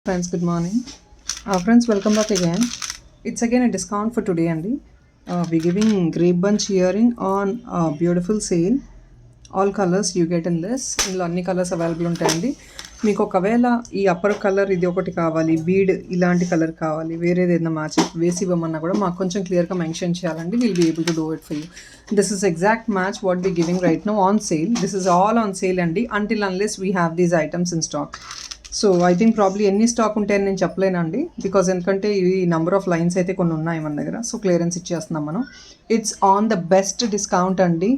Friends, good morning. Friends, welcome back again. It's again a discount for today, Andy. We're giving grape bunch earring on beautiful sale. All colors you get in this. ఇందులో అన్ని colours available ఉంటాయండి. మీకు ఒకవేళ ఈ upper colour ఇది ఒకటి కావాలి, bead ఇలాంటి కలర్ కావాలి, వేరేది ఏదైనా మ్యాచ్ వేసి ఇవ్వమన్నా కూడా మాకు కొంచెం క్లియర్గా మెన్షన్ చేయాలండి. Will be able to do it for you. This is exact match what be giving right now on sale. This is all on sale అండి, until unless we have these items in stock. So I think probably ఎన్ని stock ఉంటాయని నేను చెప్పలేనండి, because ఎందుకంటే ఈ number of lines అయితే కొన్ని ఉన్నాయి మన దగ్గర. సో క్లియరెన్స్ ఇచ్చేస్తున్నాం మనం. It's on the best discount అండి.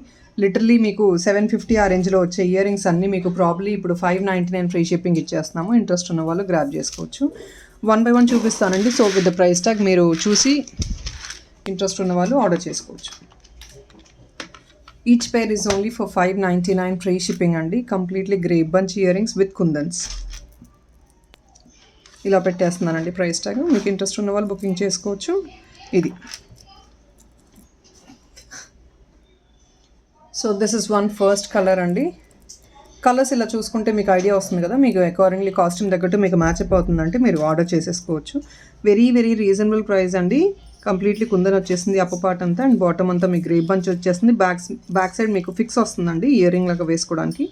లిటరలీ మీకు 750 ఆ రేంజ్లో వచ్చే ఇయర్ రింగ్స్ అన్నీ మీకు ప్రాబ్లీ ఇప్పుడు 599 ఫ్రీ షిప్పింగ్ ఇచ్చేస్తున్నాము. ఇంట్రెస్ట్ ఉన్న వాళ్ళు గ్రాప్ చేసుకోవచ్చు. 1 by 1 చూపిస్తానండి. So with the price tag మీరు చూసి ఇంట్రెస్ట్ ఉన్న వాళ్ళు ఆర్డర్ చేసుకోవచ్చు. Each pair is only for 599 free shipping అండి. Completely grape bunch earrings with kundans. ఇలా పెట్టేస్తున్నానండి ప్రైస్ ట్యాగ్. మీకు ఇంట్రెస్ట్ ఉన్న వాళ్ళు బుకింగ్ చేసుకోవచ్చు. ఇది so this is one first colour అండి. కలర్స్ ఇలా చూసుకుంటే మీకు ఐడియా వస్తుంది కదా, మీకు అకార్డింగ్లీ కాస్ట్యూమ్ తగ్గట్టు మీకు మ్యాచ్ అప్ అవుతుందంటే మీరు ఆర్డర్ చేసేసుకోవచ్చు. వెరీ వెరీ రీజనబుల్ ప్రైస్ అండి. కంప్లీట్లీ కుందన్ వచ్చేసింది అప్ప పార్ట్ అంతా, అండ్ బాటమ్ అంతా మీకు గ్రేప్ బంచ్ వచ్చేసింది. బ్యాక్ సైడ్ మీకు ఫిక్స్ వస్తుందండి ఇయర్ రింగ్ లాగా వేసుకోవడానికి.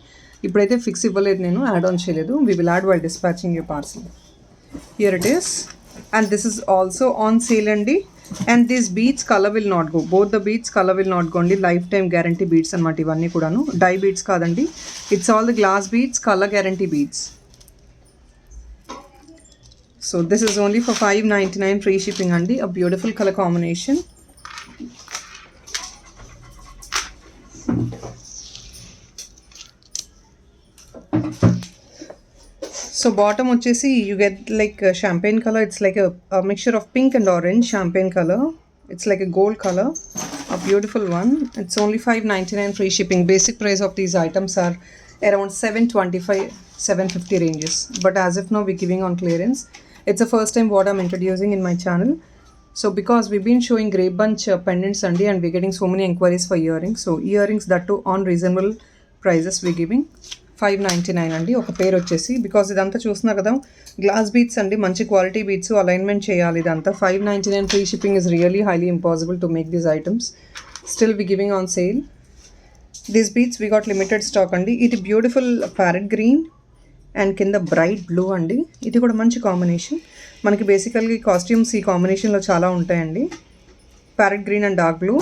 ఇప్పుడైతే ఫిక్స్ ఇవ్వలేదు, నేను యాడ్ ఆన్ చేయలేదు. We will add while dispatching your parcel. Here it is, and this is also on sale andi. And these beads color will not go, both the beads color will not go andi. Lifetime guarantee beads anamata ivanni kudanu, dye beads kadandi. It's all the glass beads, color guarantee beads. So this is only for 599 free shipping andi. A beautiful color combination. So bottom వచ్చేసి you get like a champagne color. It's like a mixture of pink and orange champagne color. It's like a gold color, a beautiful one. It's only 599 free shipping. Basic price of these items are around 725 750 ranges, but as of now we're giving on clearance. It's the first time what I'm introducing in my channel. So because we've been showing grape bunch pendants and we're getting so many inquiries for earrings, so earrings that too on reasonable prices we're giving. 599 అండి ఒక పేరు వచ్చేసి. Because ఇదంతా చూస్తున్నారు కదా, glass beads అండి, మంచి quality beats alignment చేయాలి ఇదంతా. 599 free shipping is really highly impossible to make these items. Still we giving on sale these beads. We got limited stock అండి. ఇది బ్యూటిఫుల్ ప్యారెట్ గ్రీన్ అండ్ కింద బ్రైట్ బ్లూ అండి. ఇది కూడా మంచి కాంబినేషన్. మనకి బేసికల్గా కాస్ట్యూమ్స్ ఈ కాంబినేషన్లో చాలా ఉంటాయండి. Parrot green and dark blue.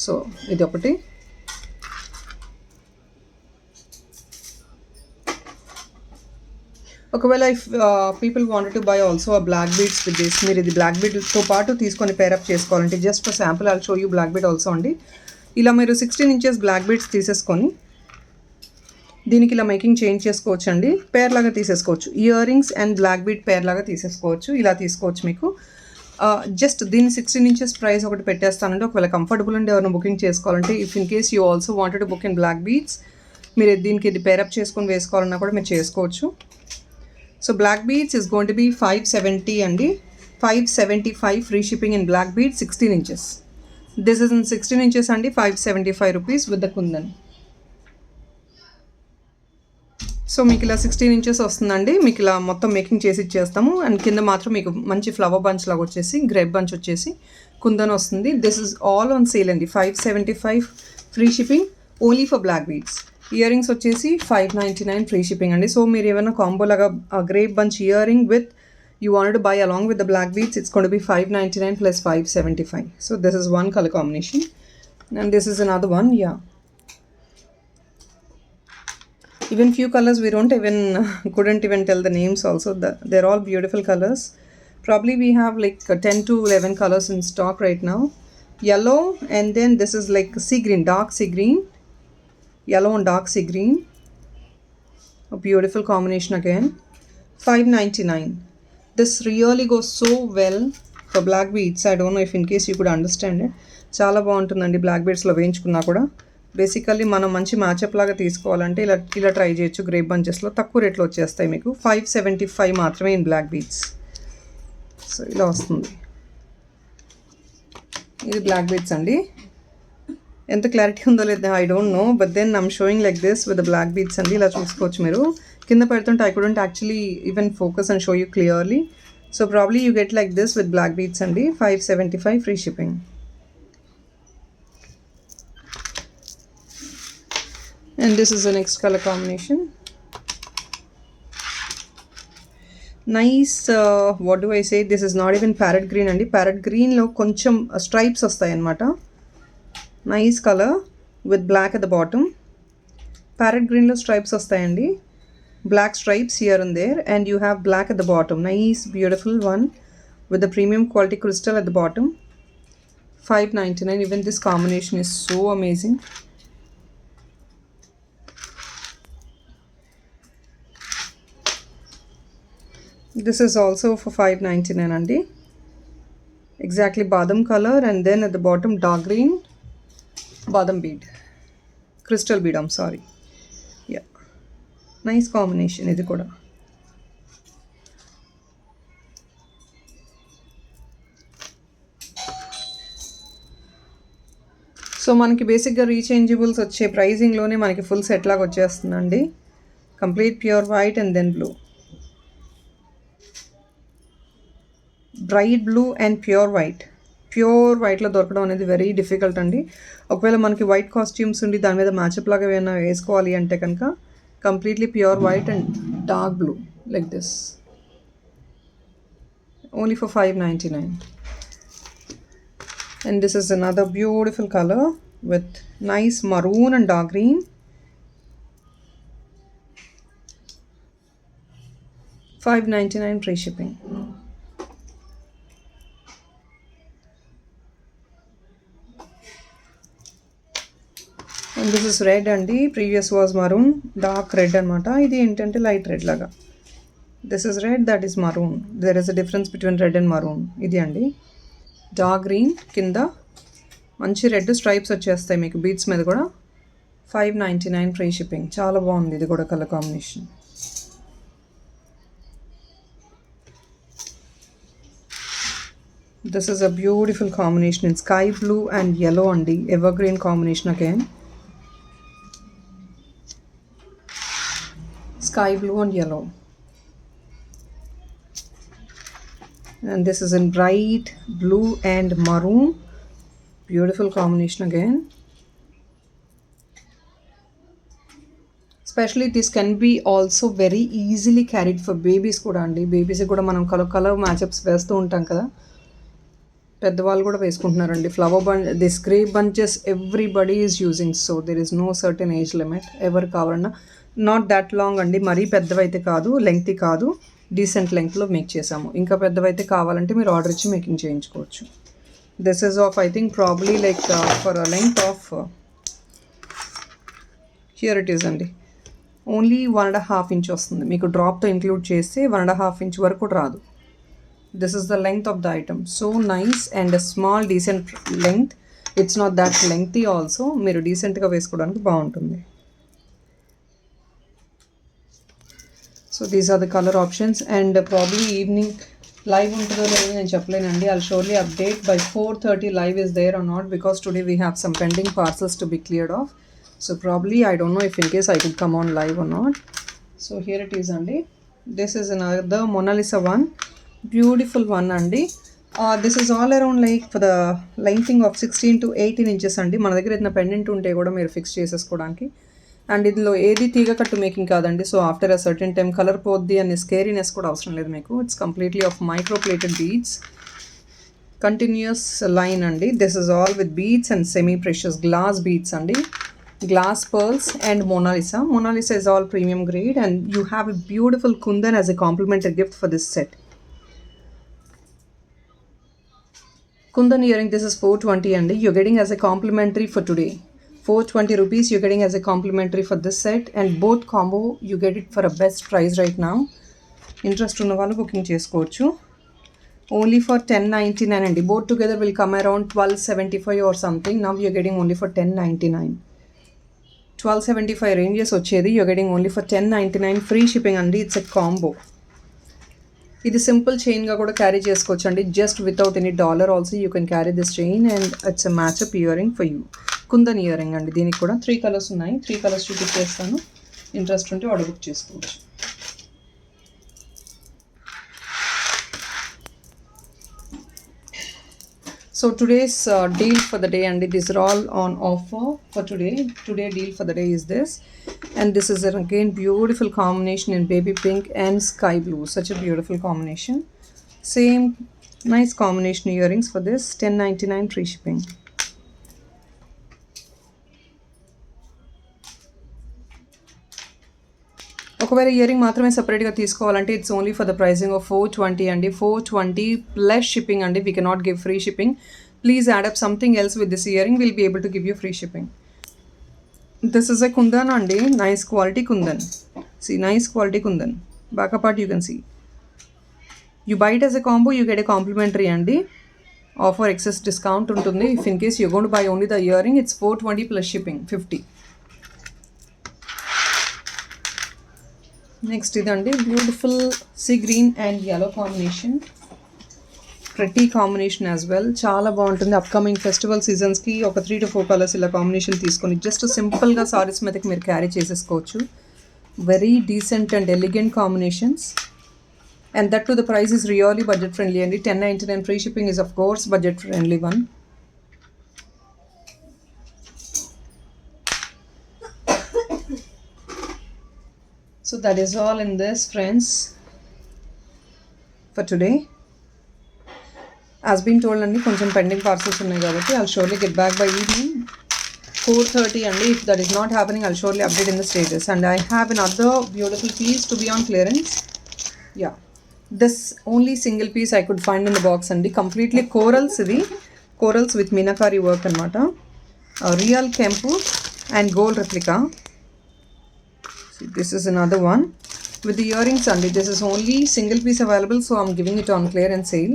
So ఇది ఒకటి. ఒకవేళ if people wanted to buy also ఆ బ్లాక్ బీడ్స్ విత్ దిస్, మీరు ఇది బ్లాక్ బీడ్తో పాటు తీసుకొని పేరప్ చేసుకోవాలంటే just for sample I'll show you black bead also అండి. ఇలా మీరు 16 inches బ్లాక్ బీడ్స్ తీసేసుకొని దీనికి ఇలా మేకింగ్ చేంజ్ చేసుకోవచ్చు అండి. పేర్ లాగా తీసేసుకోవచ్చు. Earrings and black bead pair లాగా తీసేసుకోవచ్చు. ఇలా తీసుకోవచ్చు. మీకు జస్ట్ దీని 16 inches ప్రైస్ ఒకటి పెట్టేస్తానండి. ఒకవేళ కంఫర్టబుల్ అండి ఎవరైనా బుకింగ్ చేసుకోవాలంటే, if in case you also wanted to book in black beads, మీరు దీనికి ఇది పేరప్ చేసుకొని వేసుకోవాలన్నా కూడా మీరు చేసుకోవచ్చు. So black beads is going to be 570 and 575 free shipping in black beads 16 inches. This is in 16 inches and 575 rupees with the kundan. So మీకు ఇలా 16 inches వస్తుందండి. మీకు ఇలా మొత్తం మేకింగ్ చేసి ఇచ్చేస్తాము. అండ్ కింద మాత్రం మీకు మంచి ఫ్లవర్ బంచ్ లాగా వచ్చేసి గ్రేప్ బంచ్ వచ్చేసి కుందన్ వస్తుంది. This is all on sale అండి. 575 free shipping only for black beads. Earrings వచ్చేసి 599 ఫ్రీ షిప్పింగ్ అండి. సో మీరు ఏమైనా కాంబో లాగా grape bunch earring with you wanted to buy along with the black beads, it's going to be 599 plus 575. So this is one colour combination and this is another one. Yeah, even few colors we couldn't even tell the names also. They're all beautiful colors. Probably we have like 10 to 11 colors in stock right now. Yellow, and then this is like sea green, dark sea green. Yellow and dark sea green, a beautiful combination again. 599. This really goes so well for black beads. I don't know if in case you could understand it. చాలా బాగుంటుందండి black బీడ్స్లో వేయించుకున్నా కూడా. Basically మనం మంచి మ్యాచప్ లాగా తీసుకోవాలంటే ఇలా try చేయొచ్చు. Grape బంచెస్లో తక్కువ రేట్లో వచ్చేస్తాయి మీకు. 575 మాత్రమే ఇన్ బ్లాక్ బీడ్స్. సో ఇలా వస్తుంది. ఇది బ్లాక్ బీడ్స్ అండి. ఎంత క్లారిటీ ఉందో లేదా I don't know, but then I'm showing like this with the black beads అండి. ఇలా చూసుకోవచ్చు మీరు. కింద పెడుతుంటే I couldn't actually even focus and show you clearly. So probably you get like this with black beads అండి. 575 free shipping. And this is the next color combination. Nice, what do I say, this is not even parrot green అండి. parrot green లో కొంచెం stripes వస్తాయి అన్నమాట. Nice color with black at the bottom. parrot green లో stripes వస్తాయండి. black stripes here and there, and you have black at the bottom. Nice beautiful one with the premium quality crystal at the bottom. 599. Even this combination is so amazing. This is also for 599 andi. Exactly badam color, and then at the bottom dark green badam bead, crystal bead, I'm sorry. Yeah, nice combination ఇది కూడా. So మనకి బేసిక్గా రీచేంజబుల్స్ వచ్చే ప్రైజింగ్లోనే మనకి full set లాగా వచ్చేస్తుందండి. Complete pure white and then blue, bright blue and pure వైట్లో దొరకడం అనేది వెరీ డిఫికల్ట్ అండి. ఒకవేళ మనకి వైట్ కాస్ట్యూమ్స్ ఉండి దాని మీద మ్యాచప్ లాగా ఏమైనా వేసుకోవాలి అంటే కనుక completely pure white and dark blue like this, only for 599. And this is another beautiful color with nice maroon and dark green. 599 free shipping. And this is red అండి. previous was maroon, dark red అనమాట. ఇది ఏంటంటే light red లాగా. This is red, that is maroon. There is a difference between red and maroon. ఇది అండి dark green, కింద మంచి red stripes వచ్చేస్తాయి మీకు బీడ్స్ మీద కూడా. 599 ఫ్రీ షిప్పింగ్. చాలా బాగుంది ఇది కూడా colour combination. This is a beautiful combination in sky blue and yellow అండి. evergreen combination again. Sky blue and yellow. And this is in bright blue and maroon. Beautiful combination again. Especially this can be also very easily carried for babies కూడా అండి. Babies కూడా మనం colour matchups వేస్తూ ఉంటాం కదా, పెద్దవాళ్ళు కూడా వేసుకుంటున్నారండి. Flower this grey bunches everybody is using, so there is no certain age limit. ఎవరు కావాలన్నా, నాట్ దట్ లాంగ్ అండి, మరీ పెద్దవైతే కాదు, లెంగ్తీ కాదు, డీసెంట్ లెంగ్త్లో మేక్ చేసాము. ఇంకా పెద్దవైతే కావాలంటే మీరు ఆర్డర్ ఇచ్చి మేకింగ్ చేయించుకోవచ్చు. This is of I think probably like for a length of, here it is అండి, ఓన్లీ 1.5 ఇంచ్ వస్తుంది మీకు. డ్రాప్తో ఇంక్లూడ్ చేస్తే 1.5 ఇంచ్ వరకు రాదు. This is the length of the item. So nice and small decent length. It's not that lengthy also. మీరు డీసెంట్గా వేసుకోవడానికి బాగుంటుంది. So these are the colour options. And probably evening live ఉంటుందో లేదో నేను చెప్పలేనండి. I'll surely update by 4:30 live is there or not, because today we have some pending parcels to be cleared off. So probably I don't know if in case I could come on live or not. So here it is అండి. This is another Mona Lisa one, beautiful one అండి. This is all around like for the lengthing of 16 to 18 inches అండి. మన దగ్గర ఏదైనా pendant ఉంటే కూడా మీరు fix చేసేసుకోవడానికి. And ఇందులో ఏది తీగ కట్టు మేకింగ్ కాదండి. So after a certain time colour పోద్ది అనే స్కేరీనెస్ కూడా అవసరం లేదు మీకు. It's completely of micro plated beads, continuous line అండి. This is all with beads and semi precious glass beads అండి. Glass pearls and Mona Lisa. Mona Lisa is all premium grade, and you have a beautiful kundan as a complimentary gift for this set. Kundan earring, this is 420 and you're getting as a complimentary for today. 420 rupees you're getting as a complimentary for this set, and both combo you get it for a best price right now. Interest ఉన్న వాళ్ళు booking చేసుకోవచ్చు. Only for 1099 and both together will come around 1275 or something. Now you're getting only for 1099. 1275 ranges వచ్చేది, you're getting only for 1099 free shipping అండి. It's a combo. ఇది simple చైన్గా కూడా carry చేసుకోవచ్చు అండి. Just without any dollar also you can carry this chain, and it's a match up earring for you. Kundan earring అండి. దీనికి కూడా 3 కలర్స్ ఉన్నాయి. 3 కలర్స్ చూపించేస్తాను. ఇంట్రెస్ట్ ఉంటే ఆర్డర్ బుక్ చేసుకోవచ్చు. So today's deal for the day, and these are all on offer for today. Today deal for the day is this, and this is again beautiful combination in baby pink and sky blue. Such a beautiful combination. Same nice combination earrings for this, 10.99 free shipping. ఒకవేళ earring మాత్రమే సపరేట్గా తీసుకోవాలంటే it's only for the pricing of 420 అండి. 420 plus shipping అండి. We cannot give free shipping. Please add up something else with this earring, will be able to give you free shipping. This is a kundan అండి, nice quality kundan. See nice quality kundan. Back part you can see. You buy it as a combo, you get a complimentary అండి. Offer excess discount ఉంటుంది. If in case you gone to buy only the earring, it's 420 plus shipping 50. Next ఇదండి beautiful sea green and yellow combination. ప్రతి combination as well చాలా బాగుంటుంది. Upcoming festival సీజన్స్కి ఒక 3 to 4 colours ఇలా combination తీసుకొని just సింపుల్గా సారీస్ మీదకి మీరు క్యారీ చేసేసుకోవచ్చు. Very decent and elegant combinations, and that to the price is really budget friendly అండి. 10.99 free shipping is of course budget friendly one. So that is all in this, friends, for today. As been told అండి, కొంచెం pending parcels ఉన్నాయి కాబట్టి I'll surely get back by evening 4:30 అండి. If that is not happening, I'll surely update in the status. And I have another beautiful piece to be on clearance. Yeah, this only single piece I could find in the box అండి. Completely corals, ఇది corals with meenakari work అనమాట. Real Kempu and gold replica. This is another one with the earrings and this is only single piece available, so I'm giving it on clearance sale.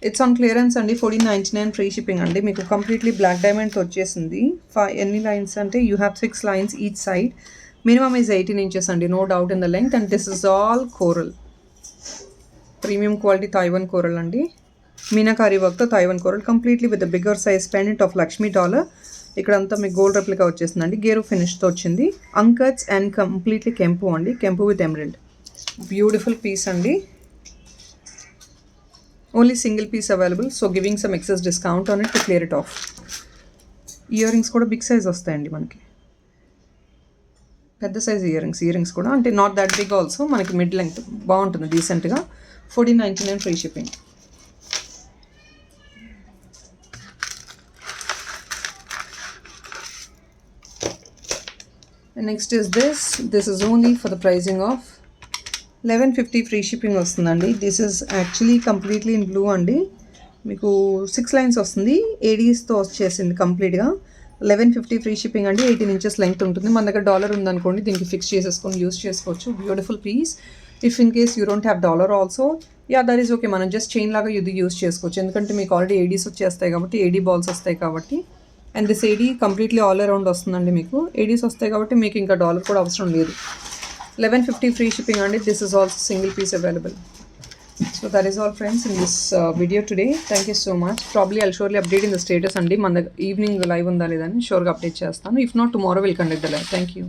It's on clearance and 14.99 free shipping and meeku completely black diamond tho vachesindi. Any lines ante you have 6 lines each side. Minimum is 18 inches and no doubt in the length, and this is all coral, premium quality Taiwan coral andi. Meenakari work tho Taiwan coral, completely with a bigger size pendant of Lakshmi dollar. ఇక్కడంతా మీకు gold replica వచ్చేసిందండి. గేరు ఫినిష్తో వచ్చింది. Uncuts and completely కెంపు అండి. కెంపు with emerald. Beautiful piece అండి. Only single piece available, so giving some excess discount on it to clear it off. Earrings కూడా బిగ్ సైజ్ వస్తాయండి మనకి. పెద్ద సైజ్ ఇయర్ రింగ్స్ కూడా, అంటే నాట్ దట్ బిగ్ ఆల్సో, మనకి మిడ్ లెంగ్త్ బాగుంటుంది డీసెంట్గా. 14.99 free shipping. Next is this is only for the pricing of 1150 free shipping వస్తుందండి. This is actually completely in blue అండి. మీకు 6 లైన్స్ వస్తుంది, ఏడీస్తో వచ్చేసింది కంప్లీట్గా. 1150 ఫ్రీ షిప్పింగ్ అండి. 18 inches లెంగ్త్ ఉంటుంది. మన దగ్గర డాలర్ ఉందనుకోండి, దీనికి ఫిక్స్ చేసేసుకొని యూస్ చేసుకోవచ్చు. Beautiful piece. If in case you don't have dollar also, yeah that is okay, మనం జస్ట్ చైన్ లాగా ఇది యూస్ చేసుకోవచ్చు. ఎందుకంటే మీకు ఆల్రెడీ ఏడీస్ వచ్చేస్తాయి కాబట్టి, ఏడీ బాల్స్ వస్తాయి కాబట్టి. And this AD completely all around వస్తుందండి. మీకు ఏడీస్ వస్తాయి కాబట్టి మీకు ఇంకా డాలర్ కూడా అవసరం లేదు. 1150 ఫ్రీ షిప్పింగ్ అండి. This is also single piece available. So that is all friends in this video today. Thank you so much. Probably I'll surely update in the status అండి. మన ఈవినింగ్ లైవ్ ఉందా లేదని షోర్గా అప్డేట్ చేస్తాను. If not tomorrow will conduct the live. Thank you.